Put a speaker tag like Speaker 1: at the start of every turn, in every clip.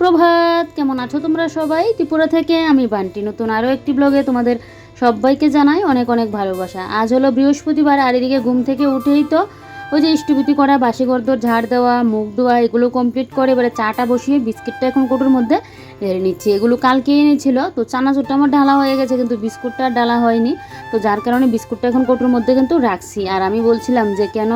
Speaker 1: সুপ্রভাত, কেমন আছো তোমরা সবাই? ত্রিপুরা থেকে আমি বান্টি নতুন আরও একটি ব্লগে তোমাদের সবাইকে জানাই অনেক অনেক ভালোবাসা। আজ হলো বৃহস্পতিবার, আর এদিকে ঘুম থেকে উঠেই তো ওই যে ইষ্টভূতি করা, বাসি ঘরদোর ঝাড় দেওয়া, মুখ ধোয়া, এগুলো কমপ্লিট করে এবারে চাটা বসিয়ে বিস্কিটটা এখন কৌটোর মধ্যে ঢেলে নিচ্ছি। এগুলো কালকে এনেছিল, তো চানাচুরটা আমার ডালা হয়ে গেছে কিন্তু বিস্কুটটা ডালা হয়নি, তো যার কারণে বিস্কুটটা এখন কৌটোর মধ্যে কিন্তু রাখছি। আর আমি বলছিলাম যে কেন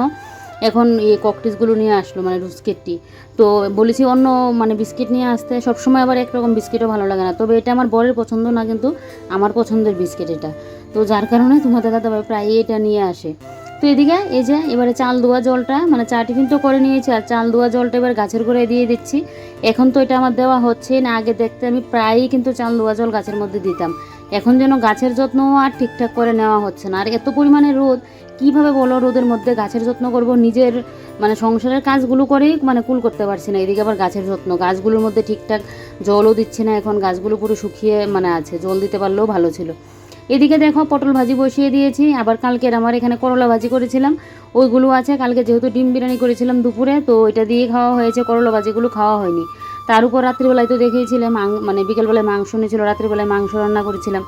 Speaker 1: এখন এই ককটেসগুলো নিয়ে আসলো, মানে বিস্কিটটি, তো বলেছি অন্য মানে বিস্কিট নিয়ে আসতে। সবসময় আবার একরকম বিস্কিটও ভালো লাগে না, তবে এটা আমার বরের পছন্দ না, কিন্তু আমার পছন্দের বিস্কিট এটা, তো যার কারণে তোমাদের দাদাভাই প্রায় এটা নিয়ে আসে। তো এদিকে এই যে এবারে চাল ধোয়া জলটা, মানে চা টিফিন তো করে নিয়েছি, আর চাল ধোয়া জলটা এবার গাছের গোড়ায় দিয়ে দিচ্ছি। এখন তো এটা আমার দেওয়া হচ্ছে না, আগে দেখতে আমি প্রায়ই কিন্তু চাল ধোয়া জল গাছের মধ্যে দিতাম। এখন যেন গাছের যত্ন আর ঠিকঠাক করে নেওয়া হচ্ছে না। আর এত পরিমাণে রোদ, কীভাবে বলো রোদের মধ্যে গাছের যত্ন করব? নিজের মানে সংসারের কাজগুলো করেই মানে কুল করতে পারছি না, এদিকে আবার গাছের যত্ন, গাছগুলোর মধ্যে ঠিকঠাক জলও দিচ্ছে না। এখন গাছগুলো পুরো শুকিয়ে মানে আছে, জল দিতে পারলেও ভালো ছিল। এদিকে দেখো পটল ভাজি বসিয়ে দিয়েছি, আবার কালকের আমার এখানে করলা ভাজি করেছিলাম ওইগুলো আছে। কালকে যেহেতু ডিম বিরিয়ানি করেছিলাম দুপুরে, তো ওইটা দিয়ে খাওয়া হয়েছে, করলা ভাজিগুলো খাওয়া হয়নি। তার উপর রাত্রিবেলায় তো দেখেইছিলাম মানে বিকেলবেলায় মাংস নিয়েছিল, রাত্রিবেলায় মাংস রান্না করেছিলাম।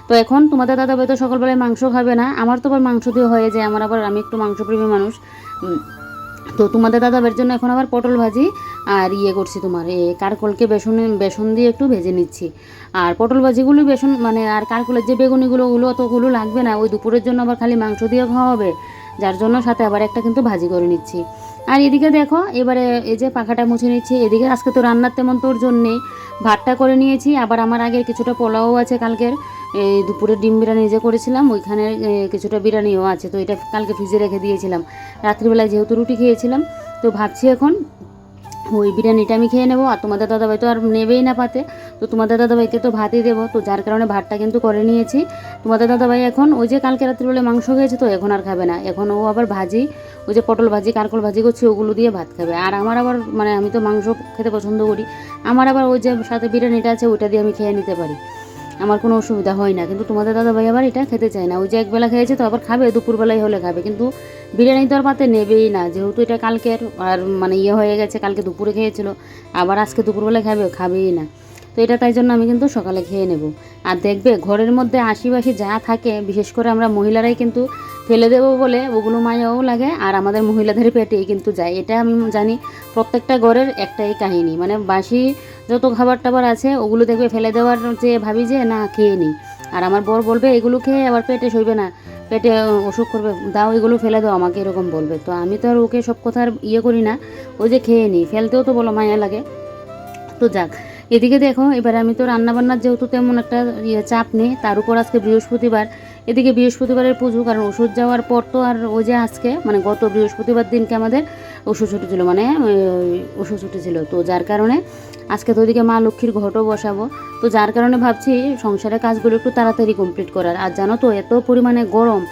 Speaker 1: তো এখন তোমাদের দাদাভাই তো সকালবেলায় মাংস খাবে না, আমার তো আবার মাংস দিয়ে হয়ে যায়, আমি একটু মাংসপ্রেমী মানুষ। তো তোমাদের দাদাভাইয়ের জন্য এখন আবার পটল ভাজি আর করছি তোমার কারকলকে বেসন দিয়ে একটু ভেজে নিচ্ছি। আর পটল ভাজিগুলো বেসন মানে আর কারকলের যে বেগুনিগুলো ওগুলো অতগুলো লাগবে না, ওই দুপুরের জন্য আবার খালি মাংস দিয়ে খাওয়া হবে, যার জন্য সাথে আবার একটা কিন্তু ভাজি করে নিচ্ছি। আর এদিকে দেখো এবারে এই যে পাখাটা মুছে নিচ্ছি। এদিকে আজকে তো রান্নার তেমন তোর জন্যেই ভাতটা করে নিয়েছি, আবার আমার আগের কিছুটা পোলাও আছে কালকের, এই দুপুরের ডিম বিরিয়ানি যে করেছিলাম ওইখানে কিছুটা বিরিয়ানিও আছে, তো এটা কালকে ফ্রিজে রেখে দিয়েছিলাম। রাত্রিবেলায় যেহেতু রুটি খেয়েছিলাম, তো ভাবছি এখন ওই বিরিয়ানিটা আমি খেয়ে নেবো। আর তোমাদের দাদাভাই তো আর নেবেই না পাতে, তো তোমাদের দাদাভাইকে তো ভাতই দেবো, তো যার কারণে ভাতটা কিন্তু করে নিয়েছি। তোমাদের দাদাভাই এখন ওই যে কালকে রাত্রিবেলায় মাংস খেয়েছে, তো এখন আর খাবে না, এখন ও আবার ভাজি, ওই যে পটল ভাজি কারকল ভাজি করছি ওগুলো দিয়ে ভাত খাবে। আর আমার আবার মানে আমি তো মাংস খেতে পছন্দ করি, আমার আবার ওই যে সাথে বিরিয়ানিটা আছে ওইটা দিয়ে আমি খেয়ে নিতে পারি, আমার কোনো অসুবিধা হয় না। কিন্তু তোমাদের দাদাভাই আবার এটা খেতে চায় না, ওই যে একবেলা খেয়েছে তো আবার খাবে, দুপুরবেলায় হলে খাবে, কিন্তু বিরিয়ানি তো আর পাতে নেবেই না, যেহেতু এটা কালকের আর মানে হয়ে গেছে, কালকে দুপুরে খেয়েছিল, আবার আজকে দুপুরবেলায় খাবেই না। তো এটা তাই জন্য আমি কিন্তু সকালে খেয়ে নেব। আর দেখবে ঘরের মধ্যে আশিবাসি যা থাকে, বিশেষ করে আমরা মহিলারাই কিন্তু ফেলে দেবো বলে ওগুলো মায়াও লাগে, আর আমাদের মহিলাদের পেটেই কিন্তু যায়, এটা আমি জানি। প্রত্যেকটা ঘরের একটাই কাহিনী, মানে বাসি যত খাবার টাবার আছে ওগুলো দেখবে ফেলে দেওয়ার যে ভাবি যে না খেয়ে নিই, আর আমার বর বলবে এগুলো খেয়ে আবার পেটে সইবে না, পেটে অসুখ করবে, দাও এগুলো ফেলে দাও, আমাকে এরকম বলবে। তো আমি তো আর ওকে সব কথা আর করি না, ওই যে খেয়ে নিই, ফেলতেও তো বলো মায়া লাগে। তো যাক, এদিকে দেখো এবার আমি তো রান্নাবান্নার যেহেতু তেমন একটা চাপ নেই, তার উপর আজকে বৃহস্পতিবার, এদিকে বৃহস্পতিবারের পুজো, কারণ ওষুধ যাওয়ার পর তো আর ওই যে আজকে মানে গত বৃহস্পতিবার দিনকে আমাদের ওষুধ ছুটি ছিল, মানে ওষুধ ছুটি ছিল, তো যার কারণে আজকে তো ওদিকে মা লক্ষ্মীর ঘটও বসাবো, তো যার কারণে ভাবছি সংসারের কাজগুলো একটু তাড়াতাড়ি কমপ্লিট করার। আর জানো তো এত পরিমাণে গরম,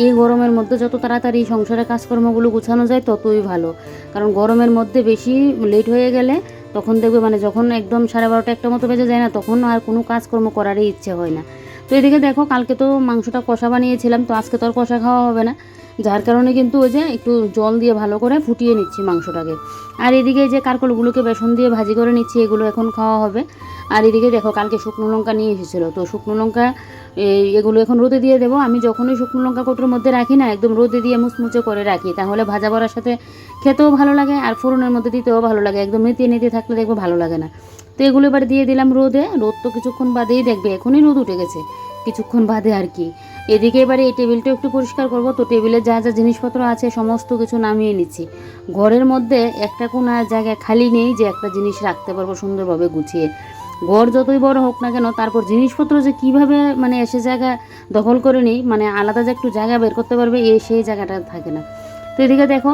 Speaker 1: এই গরমের মধ্যে যত তাড়াতাড়ি সংসারের কাজকর্মগুলো গুছানো যায় ততই ভালো, কারণ গরমের মধ্যে বেশি লেট হয়ে গেলে তখন দেখবে মানে যখন একদম 12:30 একটা মতো বেজে যায় না, তখন আর কোনো কাজকর্ম করারই ইচ্ছে হয় না। তো এদিকে দেখো কালকে তো মাংসটা কষা বানিয়েছিলাম, তো আজকে তো আর কষা খাওয়া হবে না, যার কারণে কিন্তু ওই যে একটু জল দিয়ে ভালো করে ফুটিয়ে নিচ্ছি মাংসটাকে। আর এদিকে যে কারকলগুলোকে বেসন দিয়ে ভাজি করে নিচ্ছি, এগুলো এখন খাওয়া হবে। আর এদিকে দেখো কালকে শুকনো লঙ্কা নিয়ে এসেছিলো, তো শুকনো লঙ্কা এগুলো এখন রোদে দিয়ে দেবো। আমি যখনই শুকনো লঙ্কা কৌটোর মধ্যে রাখি না, একদম রোদে দিয়ে মুচমুচে করে রাখি, তাহলে ভাজা বড়ার সাথে খেতেও ভালো লাগে আর ফোড়নের মধ্যে দিতেও ভালো লাগে, একদম নিতে থাকলে দেখবো ভালো লাগে না। তো এগুলো এবার দিয়ে দিলাম রোদে, রোদ তো কিছুক্ষণ বাদেই দেখবে এখনই রোদ উঠে গেছে, কিছুক্ষণ বাদে আর কি। এদিকে এবারে এই টেবিলটা একটু পরিষ্কার করব, তো টেবিলে যা যা জিনিসপত্র আছে সমস্ত কিছু নামিয়ে নিচ্ছি। ঘরের মধ্যে একটা কোনো জায়গায় খালি নেই যে একটা জিনিস রাখতে পারবো সুন্দরভাবে গুছিয়ে। ঘর যতই বড় হোক না কেন, তারপর জিনিসপত্র যে কীভাবে মানে এসে জায়গা দখল করে নিই, মানে আলাদা যে একটু জায়গা বের করতে পারবে সেই জায়গাটা থাকে না। তো এদিকে দেখো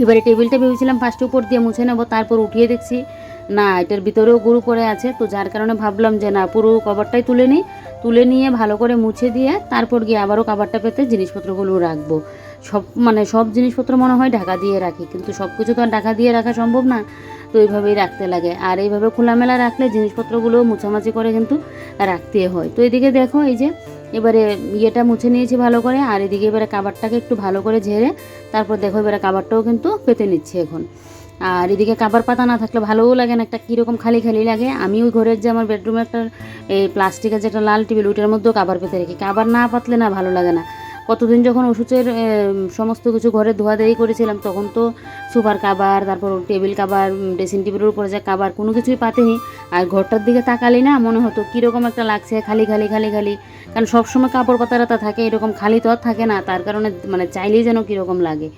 Speaker 1: এবারে টেবিলটা ভেবেছিলাম ফার্স্টে উপর দিয়ে মুছে নেবো, তারপর উঠিয়ে দেখছি না এটার ভিতরেও গরু পড়ে আছে, তো যার কারণে ভাবলাম যে না পুরো কভারটাই তুলে নিয়ে ভালো করে মুছে দিয়ে তারপর গিয়ে আবারও কভারটা পেতে জিনিসপত্রগুলো রাখবো। সব জিনিসপত্র মনে হয় ঢাকা দিয়ে রাখি, কিন্তু সব কিছু তো আর ঢাকা দিয়ে রাখা সম্ভব না, তো এইভাবেই রাখতে লাগে। আর এইভাবে খোলামেলা রাখলে জিনিসপত্রগুলো মুছামাছি করে কিন্তু রাখতে হয়। তো এদিকে দেখো এই যে এবারে মুছে নিয়েছি ভালো করে, আর এদিকে এবারে কাভারটাকে একটু ভালো করে ঝেড়ে তারপর দেখো এবারে কাভারটাও কিন্তু পেতে নিচ্ছি এখন। আর এদিকে কাবার পাতা না থাকলে ভালোও লাগে না, একটা কীরকম খালি খালি লাগে। আমি ওই ঘরের যে আমার বেডরুমে একটা এই প্লাস্টিকের যেটা লাল টেবিল, ওইটার মধ্যেও কাবার পেতে রাখি। কাবার না পাতলে না ভালো লাগে না। কতদিন যখন ওষুধের সমস্ত কিছু ঘরে ধোয়াধুয়ি করেছিলাম, তখন তো সুপার কাবার, তারপর টেবিল কাবার, ড্রেসিং টেবিলের উপরে যে কাবার, কোনো কিছুই পাতেনি। আর ঘরটার দিকে তাকালি না মনে হতো কীরকম একটা লাগছে, খালি খালি খালি খালি। কারণ সবসময় কাপড় পাতারাতা থাকে, এরকম খালি তো আর থাকে না, তার কারণে মানে চাইলেই যেন কীরকম লাগে।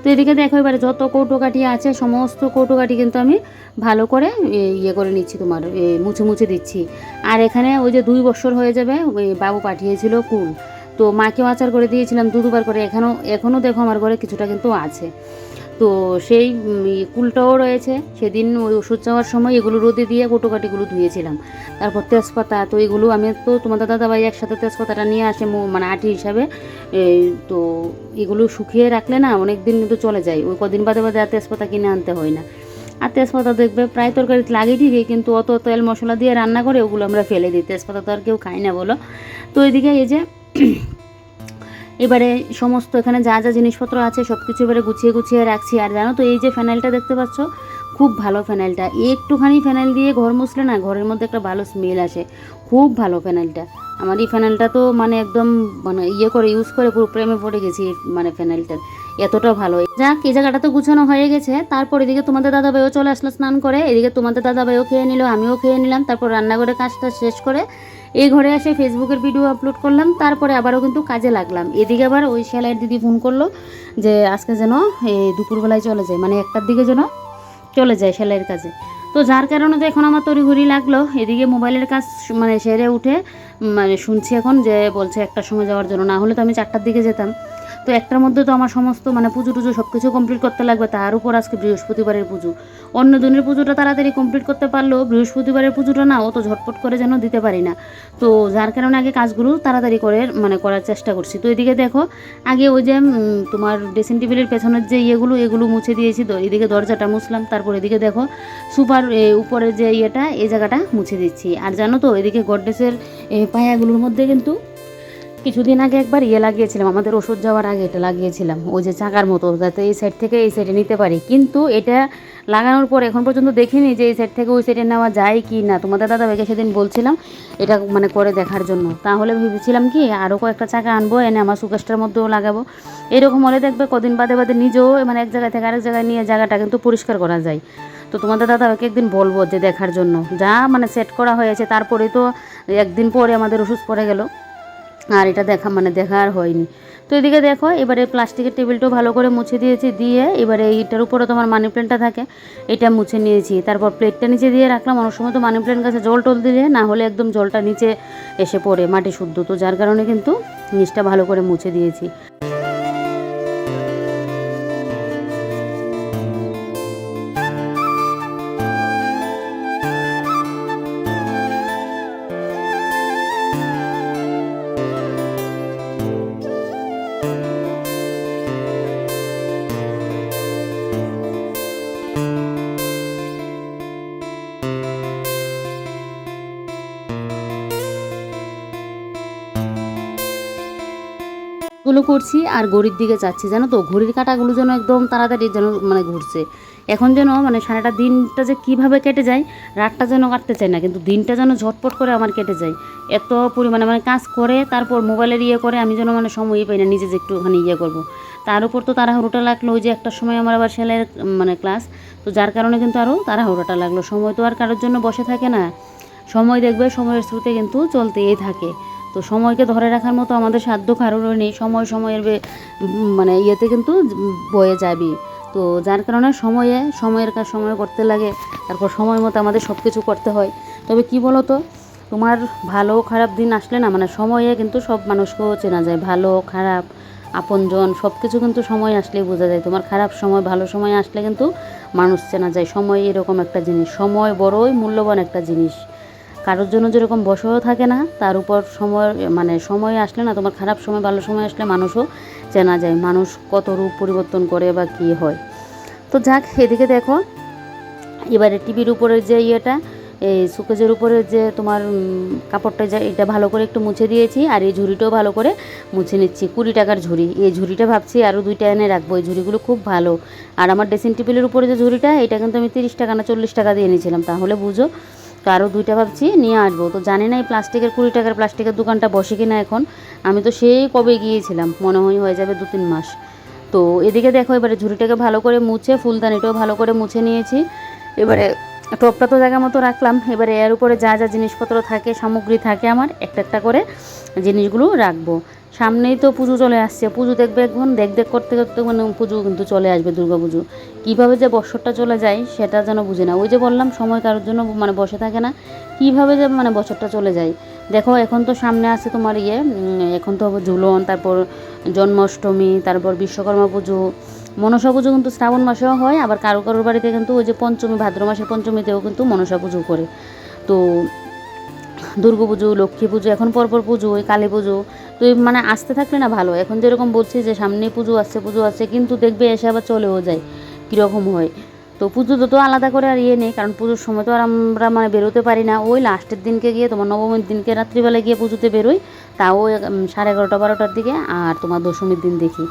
Speaker 1: তো এদিকে দেখো এবারে যত কৌটোকাঠি আছে সমস্ত কৌটোকাঠি কিন্তু আমি ভালো করে ইয়ে করে নিচ্ছি, তোমার মুছে মুছে দিচ্ছি। আর এখানে ওই যে 2 বছর হয়ে যাবে, ওই বাবু পাঠিয়েছিল কুল, তো মাকেও আচার করে দিয়েছিলাম 2 বার করে। এখনও দেখো আমার ঘরে কিছুটা কিন্তু আছে। তো সেই কুলটাও রয়েছে। সেদিন ওই ওষুধ যাওয়ার সময় এগুলো রোদে দিয়ে কৌটোকাঠিগুলো ধুয়েছিলাম। তারপর তেজপাতা, তো এগুলো আমি তো তোমাদের দাদাভাই একসাথে তেজপাতাটা নিয়ে আসে মানে আটি হিসাবে। তো এগুলো শুকিয়ে রাখলে না অনেক দিন কিন্তু চলে যায়, ওই কদিন বাদে বাদে আর তেজপাতা কিনে আনতে হয় না। আর তেজপাতা দেখবে প্রায় তরকারিতে লাগে ঠিকই, কিন্তু অত তেল মশলা দিয়ে রান্না করে ওগুলো আমরা ফেলে দিই। তেজপাতা তো আর কেউ খায় না বলো। তো এদিকে এই যে এবারে সমস্ত এখানে যা যা জিনিসপত্র আছে সব কিছু এবারে গুছিয়ে গুছিয়ে রাখছি। আর জানো তো এই যে ফেনাইলটা দেখতে পাচ্ছ, খুব ভালো ফেনাইলটা। একটুখানি ফেনাইল দিয়ে ঘর মুছলে না ঘরের মধ্যে একটা ভালো স্মেল আসে, খুব ভালো ফেনাইলটা। আমার এই ফেনাইলটা তো মানে একদম মানে ইয়ে করে ইউজ করে পুরো প্রেমে পড়ে গেছি মানে ফেনাইলটার, এতটা ভালো। যাক, এই জায়গাটা তো গুছানো হয়ে গেছে। তারপর এদিকে তোমাদের দাদাভাইও চলে আসলো স্নান করে, এদিকে তোমাদের দাদাভাইও খেয়ে নিল, আমিও খেয়ে নিলাম। তারপর রান্নাঘরে কাজটা শেষ করে এই ঘরে এসে ফেসবুকের ভিডিও আপলোড করলাম। তারপরে আবারও কিন্তু কাজে লাগলাম। এদিকে আবার ওই সেলাইয়ের দিদি ফোন করলো যে আজকে যেন এই দুপুরবেলায় চলে যায়, মানে 1টার দিকে যেন চলে যায় সেলাইয়ের কাজে। তো যার কারণে তো এখন আমার তড়িঘড়ি লাগলো। এদিকে মোবাইলের কাজ মানে সেরে উঠে মানে শুনছি এখন যে বলছে 1টার সময় যাওয়ার জন্য, না হলে তো আমি 4টার দিকে যেতাম। তো 1টার মধ্যে তো আমার সমস্ত মানে পুজো টুজো সব কিছু কমপ্লিট করতে লাগবে। তার উপর আজকে বৃহস্পতিবারের পুজো। অন্য দিনের পুজোটা তাড়াতাড়ি কমপ্লিট করতে পারলেও বৃহস্পতিবারের পুজোটা না অত ঝটপট করে যেন দিতে পারি না। তো যার কারণে আগে কাজগুলো তাড়াতাড়ি করে মানে করার চেষ্টা করছি। তো এদিকে দেখো আগে ওই যে তোমার ড্রেসিং টেবিলের পেছনের যে এগুলো মুছে দিয়েছি। তো এদিকে দরজাটা মুছলাম। তারপর এদিকে দেখো সুপার উপরের যে ইয়েটা এই জায়গাটা মুছে দিচ্ছি। আর জানো তো এদিকে গডরেজের পায়াগুলোর মধ্যে কিন্তু কিছুদিন আগে একবার লাগিয়েছিলাম, আমাদের ওষুধ যাওয়ার আগে এটা লাগিয়েছিলাম, ওই যে চাকার মতো, যাতে এই সাইড থেকে এই সাইডে নিতে পারি। কিন্তু এটা লাগানোর পর এখন পর্যন্ত দেখিনি যে এই সাইড থেকে ওই সাইডে নেওয়া যায় কি না। তোমাদের দাদাভাইকে সেদিন বলছিলাম এটা মানে করে দেখার জন্য। তাহলে ভেবেছিলাম কি আরও কয়েকটা চাকা আনবো, এনে আমার সুকেশটার মধ্যেও লাগাবো। এরকম হলে দেখবে কদিন বাদে বাদে নিজেও মানে এক জায়গা থেকে আরেক জায়গায় নিয়ে জায়গাটা কিন্তু পরিষ্কার করা যায়। তো তোমাদের দাদাভাইকে একদিন বলবো যে দেখার জন্য। যা মানে সেট করা হয়েছে, তারপরে তো একদিন পরে আমাদের ওষুধ পড়ে গেল, আর এটা দেখা আর হয়নি। তো এদিকে দেখো এবারে প্লাস্টিকের টেবিলটাও ভালো করে মুছে দিয়েছি, দিয়ে এবারে এইটার উপরে তোমার মানি প্ল্যান্টটা থাকে, এটা মুছে নিয়েছি। তারপর প্লেটটা নিচে দিয়ে রাখলাম। অনেক সময় তো মানি প্ল্যান্ট গাছে জল টল দিলে না হলে একদম জলটা নিচে এসে পড়ে মাটি শুদ্ধ, তো যার কারণে কিন্তু নিচটা ভালো করে মুছে দিয়েছি। গুলো করছি আর ঘড়ির দিকে যাচ্ছি, জানো তো ঘড়ির কাঁটাগুলো যেন একদম তাড়াতাড়ি যেন মানে ঘুরছে। এখন যেন মানে সারাটা দিনটা যে কীভাবে কেটে যায়, রাতটা যেন কাটতে চায় না, কিন্তু দিনটা যেন ঝটপট করে আমার কেটে যায়। এত পরিমাণে মানে কাজ করে তারপর মোবাইলের করে আমি যেন মানে সময়ই পাই না নিজে যে একটুখানি করবো। তার উপর তো তাড়াহুড়োটা লাগলো, ওই যে 1টার সময় আমার আবার সেলাইয়ের মানে ক্লাস, তো যার কারণে কিন্তু আরও তাড়াহুড়োটা লাগলো। সময় তো আর কারোর জন্য বসে থাকে না, সময় দেখবে সময়ের স্রোতে কিন্তু চলতেই থাকে। তো সময়কে ধরে রাখার মতো আমাদের সাধ্য কারোর নেই, সময়ের মানে কিন্তু বয়ে যাবি। তো যার কারণে সময়ের কাজ সময় করতে লাগে, তারপর সময় মতো আমাদের সব কিছু করতে হয়। তবে কি বলো তো, তোমার ভালো খারাপ দিন আসলে না মানে সময়ে কিন্তু সব মানুষকেও চেনা যায়, ভালো খারাপ আপনজন সব কিছু কিন্তু সময় আসলেই বোঝা যায়। তোমার খারাপ সময় ভালো সময় আসলে কিন্তু মানুষ চেনা যায়। সময় এরকম একটা জিনিস, সময় বড়ই মূল্যবান একটা জিনিস। কারোর জন্য যেরকম বসেও থাকে না, তার উপর সময় আসলে না তোমার খারাপ সময় ভালো সময় আসলে মানুষও চেনা যায়, মানুষ কত রূপ পরিবর্তন করে বা কী হয়। তো যাক, এদিকে দেখো এবারে টিভির উপরের যে এই সুকেজের উপরে যে তোমার কাপড়টা যা এটা ভালো করে একটু মুছে দিয়েছি, আর এই ঝুড়িটাও ভালো করে মুছে নিচ্ছি। 20 টাকার ঝুড়ি, এই ঝুড়িটা ভাবছি আরও 2টা এনে রাখবো। এই ঝুড়িগুলো খুব ভালো। আর আমার ড্রেসিং টেবিলের উপরে যে ঝুড়িটা, এটা কিন্তু আমি 30 টাকা না 40 টাকা দিয়ে নিয়েছিলাম, তাহলে বুঝো। তো আরও 2টা ভাবছি নিয়ে আসবো। তো জানি না এই প্লাস্টিকের 20 টাকার প্লাস্টিকের দোকানটা বসে কিনা এখন। আমি তো সেই কবে গিয়েছিলাম, মনে হয় হয়ে যাবে 2-3 মাস। তো এদিকে দেখো এবারে ঝুড়িটাকে ভালো করে মুছে, ফুলদানিটাও ভালো করে মুছে নিয়েছি। এবারে টপটা তো জায়গা মতো রাখলাম। এবারে এর উপরে যা যা জিনিসপত্র থাকে, সামগ্রী থাকে, আমার একটা একটা করে জিনিসগুলো রাখবো। সামনেই তো পুজো চলে আসছে, পুজো দেখবে এখন দেখ করতে করতে মানে পুজো কিন্তু চলে আসবে, দুর্গা পুজো। কীভাবে যে বছরটা চলে যায় সেটা যেন বুঝি না। ওই যে বললাম সময় কারোর জন্য মানে বসে থাকে না, কীভাবে যে মানে বছরটা চলে যায়। দেখো এখন তো সামনে আছে তোমার এখন তো ঝুলন, তারপর জন্মাষ্টমী, তারপর বিশ্বকর্মা পুজো, মনসা পুজো কিন্তু শ্রাবণ মাসেও হয়। আবার কারো কারোর বাড়িতে কিন্তু ওই যে পঞ্চমী, ভাদ্র মাসের পঞ্চমীতেও কিন্তু মনসা পুজো করে। তো দুর্গা পুজো, লক্ষ্মী পুজো, এখন পরপর পুজো, ওই কালী পুজো। তো মানে আসতে থাকলে না ভালো। এখন যেরকম বলছি যে সামনে পুজো আসছে, কিন্তু দেখবে এসে আবার চলেও যায়, কীরকম হয়। তো পুজো তো আলাদা করে আর নেই, কারণ পুজোর সময় তো আর আমরা মানে বেরোতে পারি না। ওই লাস্টের দিনকে গিয়ে তোমার নবমীর দিনকে রাত্রিবেলা গিয়ে পুজোতে বেরোই, তাও 11:30-12টার দিকে। আর তোমার দশমীর দিন দেখি,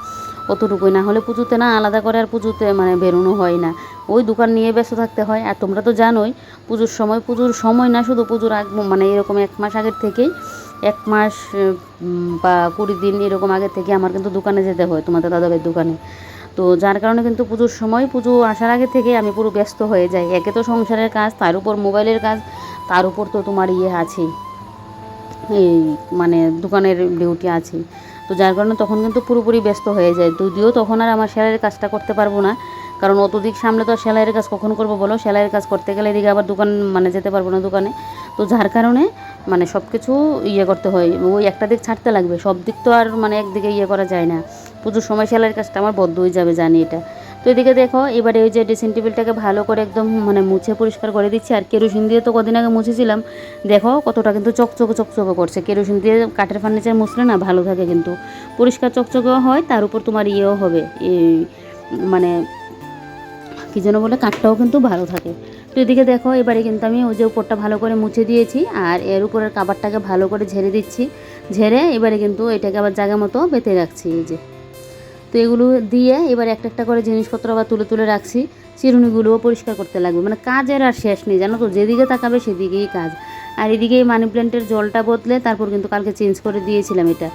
Speaker 1: অতটুকুই। না হলে পুজোতে না আলাদা করে আর পুজোতে মানে বেরোনো হয় না। ওই দোকান নিয়ে ব্যস্ত থাকতে হয়। আর তোমরা তো জানোই পুজোর সময় না, শুধু পুজোর আগ মানে এরকম 1 মাস আগের থেকেই, 1 মাস বা 20 দিন এরকম আগের থেকে আমার কিন্তু দোকানে যেতে হয়, তোমাদের দাদাভাইয়ের দোকানে। তো যার কারণে কিন্তু পুজোর সময়, পুজো আসার আগে থেকে আমি পুরো ব্যস্ত হয়ে যাই। একে তো সংসারের কাজ, তার উপর মোবাইলের কাজ, তার উপর তো তোমার আছেই, এই মানে দোকানের ডিউটি আছে। তো যার কারণে তখন কিন্তু পুরোপুরি ব্যস্ত হয়ে যায়। যদিও তখন আর আমার সেলাইয়ের কাজটা করতে পারবো না, কারণ অত দিক সামলে তো আর সেলাইয়ের কাজ কখন করবো বলো। সেলাইয়ের কাজ করতে গেলে এদিকে আবার দোকান মানে যেতে পারবো না দোকানে। তো যার কারণে মানে সব কিছু করতে হয়, ওই একটা দিক ছাড়তে লাগবে, সব দিক তো আর মানে একদিকে করা যায় না। পুজোর সময় সেলাইয়ের কাজটা আমার বদ্ধ হয়ে যাবে, জানি এটা। তো এদিকে দেখো এবারে ওই যে ড্রেসিং টেবিলটাকে ভালো করে একদম মানে মুছে পরিষ্কার করে দিচ্ছি। আর কেরোসিন দিয়ে তো কদিন আগে মুছেছিলাম, দেখো কতটা কিন্তু চকচকে করছে। কেরোসিন দিয়ে কাঠের ফার্নিচার মুছলে না ভালো থাকে, কিন্তু পরিষ্কার চকচকেও হয়, তার উপর তোমার হবে এই মানে কী যেন বলে, কাঠটাও কিন্তু ভালো থাকে। তো এদিকে দেখো এবারে কিন্তু আমি ওই যে উপরটা ভালো করে মুছে দিয়েছি, আর এর উপরের কাবারটাকে ভালো করে ঝেড়ে দিচ্ছি। ঝেড়ে এবারে কিন্তু এটাকে আবার জায়গা মতো বেঁধে রাখছি। এই যে, তো এগুলো দিয়ে এবার একটা একটা করে জিনিসপত্র আবার তুলে রাখছি। চিরুনিগুলোও পরিষ্কার করতে লাগবে, মানে কাজের আর শেষ নেই জানো তো, যেদিকে তাকাবে সেদিকেই কাজ। আর এদিকে এই মানি প্ল্যান্টের জলটা বদলে তারপর কিন্তু কালকে চেঞ্জ করে দিয়েছিলাম এটা।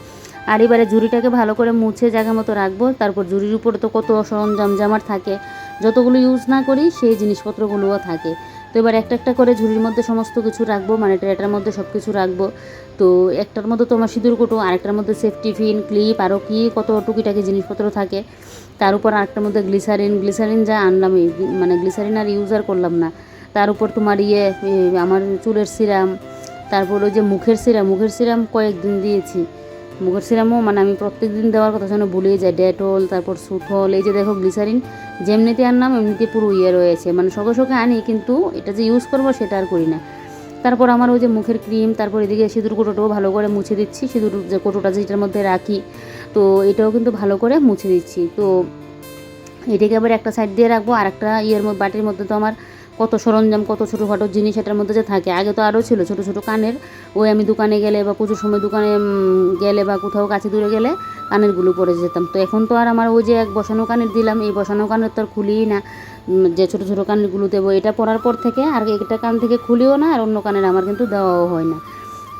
Speaker 1: আর এবারে ঝুড়িটাকে ভালো করে মুছে জায়গা মতো রাখবো। তারপর ঝুড়ির উপরে তো কত সরঞ্জাম জামার থাকে, যতগুলো ইউজ না করি সেই জিনিসপত্রগুলোও থাকে। তো এবার একটা একটা করে ঝুড়ির মধ্যে সমস্ত কিছু রাখবো, মানে ট্রেটার মধ্যে সব কিছু রাখবো। তো একটার মধ্যে তোমার সিঁদুর কুটো, আরেকটার মধ্যে সেফটি পিন, ক্লিপ, আরও কি কত টুকিটাকি জিনিসপত্র থাকে। তার উপর আরেকটার মধ্যে গ্লিসারিন যা আনলাম, মানে গ্লিসারিন আর ইউজার করলাম না। তার উপর তোমার আমার চুলের সিরাম, তারপর ওই যে মুখের সিরাম কয়েকদিন দিয়েছি। মুখের সিরামও মানে আমি প্রত্যেক দিন দেওয়ার কথা যেন ভুলেই যাই। ডেটল, তারপর সুথল, এই যে দেখো গ্লিসারিন যেমনিতে আনলাম এমনিতে পুরো রয়েছে, মানে সঙ্গে আনি, কিন্তু এটা যে ইউজ করবো সেটা আর করি না। তারপর আমার ওই যে মুখের ক্রিম, তারপর এদিকে সিঁদুর কোটোটাও ভালো করে মুছে দিচ্ছি। সিঁদুর যে কোটোটা যেটার মধ্যে রাখি, তো এটাও কিন্তু ভালো করে মুছে দিচ্ছি। তো এটাকে আবার একটা সাইড দিয়ে রাখবো। আর একটা বাটির মধ্যে তো আমার কত সরঞ্জাম, কত ছোটোখাটো জিনিস এটার মধ্যে যে থাকে। আগে তো আরও ছিল ছোটো ছোটো কানের, ওই আমি দোকানে গেলে বা পুজোর সময় দোকানে গেলে বা কোথাও কাছে দূরে গেলে কানেরগুলো পরে যেতাম। তো এখন তো আর আমার ওই যে এক বসানো কানের দিলাম, এই বসানো কানের তো আর খুলিই না, যে ছোটো ছোটো কানেরগুলো দেবো। এটা পরার পর থেকে আর একটা কান থেকে খুলিও না, আর অন্য কানের আমার কিন্তু দেওয়াও হয় না।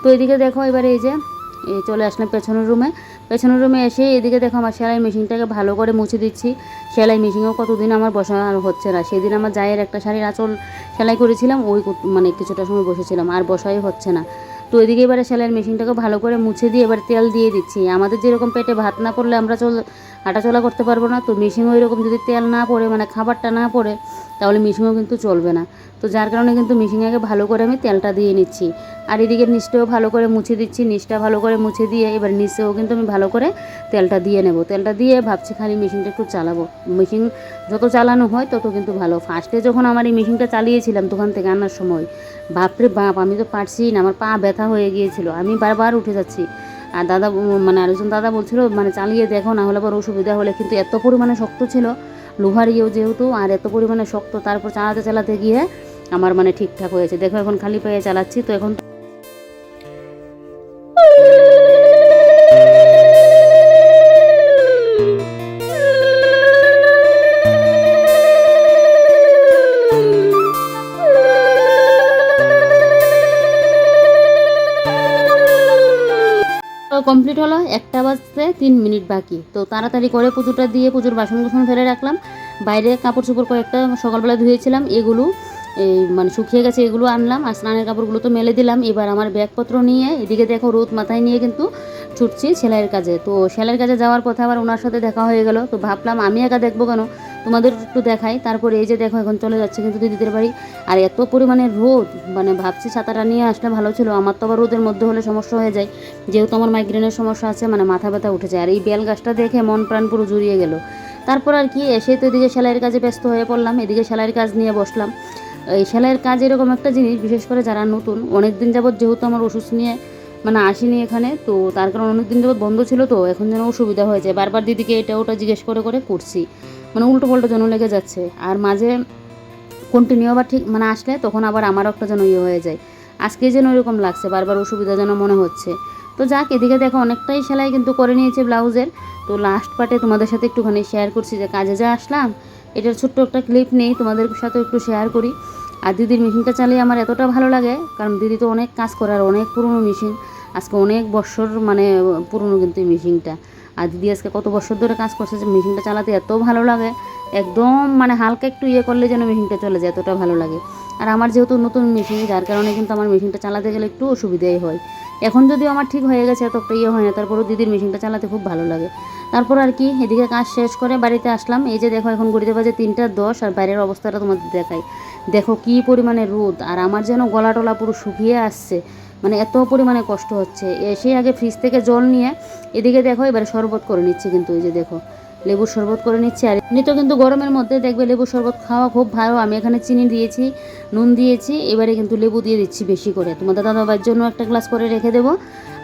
Speaker 1: তো এদিকে দেখো এবারে এই যে চলে আসলাম পেছনের রুমে এসে এদিকে দেখো আমার সেলাই মেশিনটাকে ভালো করে মুছে দিচ্ছি। সেলাই মেশিনও কতদিন আমার বসা হচ্ছে না। সেদিন আমার জায়ের একটা শাড়ির আঁচল সেলাই করেছিলাম, ওই মানে কিছুটা সময় বসেছিলাম, আর বসাই হচ্ছে না। তো এদিকে এবারে সেলাইয়ের মেশিনটাকে ভালো করে মুছে দিয়ে এবার তেল দিয়ে দিচ্ছি। আমাদের যেরকম পেটে ভাত না পড়লে আমরা হাঁটাচলা করতে পারবো না, তো মেশিনও এরকম যদি তেল না পড়ে, মানে খাবারটা না পড়ে, তাহলে মেশিনও কিন্তু চলবে না। তো যার কারণে কিন্তু মেশিনে আগে ভালো করে আমি তেলটা দিয়ে নিচ্ছি। আর এদিকে নিচটাও ভালো করে মুছে দিচ্ছি। নিচটা ভালো করে মুছে দিয়ে এবার নিচেও কিন্তু আমি ভালো করে তেলটা দিয়ে নেব। তেলটা দিয়ে ভাবছি খালি মেশিনটা একটু চালাবো। মেশিন যত চালানো হয় তত কিন্তু ভালো। ফার্স্টে যখন আমার এই মেশিনটা চালিয়েছিলাম দোকান থেকে আনার সময়, বাপরে বাপ, আমি তো পারছি না, আমার পা ব্যথা হয়ে গিয়েছিল, আমি বারবার উঠে যাচ্ছি। আর দাদা মানে আরেকজন দাদা বলছিল মানে চালিয়ে দেখো, না হলে আবার অসুবিধা হলে, কিন্তু এত পরিমাণে শক্ত ছিল লোহার যেহেতু, আর এত পরিমাণে শক্ত, তারপর চালাতে গিয়ে আমার মানে ঠিকঠাক হয়েছে। দেখো এখন খালি পায়ে চালাচ্ছি, তো এখন কমপ্লিট হলো, 1টা বাজতে 3 মিনিট বাকি। তো তাড়াতাড়ি করে পুজোটা দিয়ে পুজোর বাসন কুসন ফেলে রাখলাম। বাইরে কাপড় চোপড় কয়েকটা সকালবেলা ধুয়েছিলাম, এগুলো এই মানে শুকিয়ে গেছে, এগুলো আনলাম। আর স্নানের কাপড়গুলো তো মেলে দিলাম। এবার আমার ব্যাগপত্র নিয়ে এদিকে দেখো রোদ মাথায় নিয়ে কিন্তু ছুটছি সেলাইয়ের কাজে। তো সেলাইয়ের কাজে যাওয়ার পথে আবার ওনার সাথে দেখা হয়ে গেল। তো ভাবলাম আমি একা দেখবো কেন, তোমাদের একটু দেখাই। তারপরে এই যে দেখো এখন চলে যাচ্ছে কিন্তু দিদিদের বাড়ি। আর এত পরিমাণে রোদ, মানে ভাবছি ছাতাটা নিয়ে আসলে ভালো ছিল। আমার তো আবার রোদের মধ্যে হলে সমস্যা হয়ে যায়, যেহেতু আমার মাইগ্রেনের সমস্যা আছে, মানে মাথা ব্যথা উঠে যায়। আর এই বেল গাছটা দেখে মন প্রাণ পুরো জুড়িয়ে গেল। তারপর আর কি এসে তো এদিকে সেলাইয়ের কাজে ব্যস্ত হয়ে পড়লাম, এদিকে সেলাইয়ের কাজ নিয়ে বসলাম। এই সেলাইয়ের কাজ এরকম একটা জিনিস, বিশেষ করে যারা নতুন, অনেক দিন যাবৎ যেহেতু আমার ওষুধ নিয়ে মানে আসিনি এখানে, তো তার কারণে অনেক দিন যাবৎ বন্ধ ছিল, তো এখন যেন অসুবিধা হয়ে যায়। বারবার দিদিকে এটা ওটা জিজ্ঞেস করে করে করছি, মানে উল্টো পাল্টো যেন লেগে যাচ্ছে। আর মাঝে কন্টিনিউ আবার ঠিক মানে আসলে তখন আবার আমারও একটা যেন ইয়ে হয়ে যায়। আজকে যেন এরকম লাগছে, বারবার অসুবিধা যেন মনে হচ্ছে। তো যাক, এদিকে দেখো অনেকটাই সেলাই কিন্তু করে নিয়েছে ব্লাউজের। তো লাস্ট পার্টে তোমাদের সাথে একটুখানি শেয়ার করছি যে কাজে যা আসলাম, এটার ছোট্ট একটা ক্লিপ নেই, তোমাদের সাথে একটু শেয়ার করি। আর দিদির মেশিনটা চালিয়ে আমার এতটা ভালো লাগে, কারণ দিদি তো অনেক কাজ করে, আর অনেক পুরনো মেশিন, আজকে অনেক বছর মানে পুরনো কিন্তু এই মেশিনটা। আর দিদি আজকে কত বছর ধরে কাজ করছে, যে মেশিনটা চালাতে এত ভালো লাগে, একদম মানে হালকা একটু ইয়ে করলে যেন মেশিনটা চলে যায়, এতটা ভালো লাগে। আর আমার যেহেতু নতুন মেশিন, যার কারণে কিন্তু আমার মেশিনটা চালাতে গেলে একটু অসুবিধাই হয়। এখন যদিও আমার ঠিক হয়ে গেছে, এত একটা ইয়ে হয় না, তারপরেও দিদির মেশিনটা চালাতে খুব ভালো লাগে। তারপর আর কি এদিকে কাজ শেষ করে বাড়িতে আসলাম। এই যে দেখো এখন ঘড়িতে বাজে 3টা 10, আর বাইরের অবস্থাটা তোমাদের দেখাই। দেখো কি পরিমাণে রোদ, আর আমার যেন গলা টলা পুরো শুকিয়ে আসছে, মানে এত পরিমাণে কষ্ট হচ্ছে। এসে আগে ফ্রিজ থেকে জল নিয়ে এদিকে দেখো এবারে শরবত করে নিচ্ছি, কিন্তু এই যে দেখো লেবুর শরবত করে নিচ্ছি। আর এমনি তো কিন্তু গরমের মধ্যে দেখবে লেবুর শরবত খাওয়া খুব ভালো। আমি এখানে চিনি দিয়েছি, নুন দিয়েছি, এবারে কিন্তু লেবু দিয়ে দিচ্ছি বেশি করে। তোমাদের দাদাভাইয়ের জন্য একটা গ্লাস করে রেখে দেবো।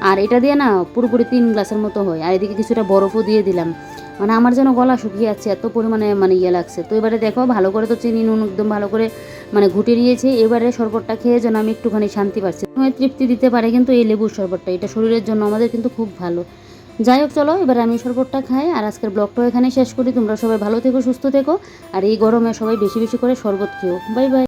Speaker 1: আর এটা দিয়ে না পুরোপুরি 3 গ্লাসের মতো হয়। আর এদিকে কিছুটা বরফও দিয়ে দিলাম, মানে আমার যেন গলা শুকিয়ে যাচ্ছে, এত পরিমাণে মানে ইয়ে লাগছে। তো এবারে দেখো ভালো করে তো চিনি নুন একদম ভালো করে মানে ঘুটে নিয়েছি। এবারে শরবতটা খেয়ে যেন আমি একটুখানি শান্তি পাচ্ছি। তোমায় তৃপ্তি দিতে পারে কিন্তু এই লেবুর শরবতটা, এটা শরীরের জন্য আমাদের কিন্তু খুব ভালো। যাই হোক, চলো এবার আমি শরবতটা খাই। আর আজকের ব্লগটাও এখানে শেষ করি। তোমরা সবাই ভালো থেকো, সুস্থ থেকো, আর এই গরমে সবাই বেশি বেশি করে শরবত খেও। Bye bye.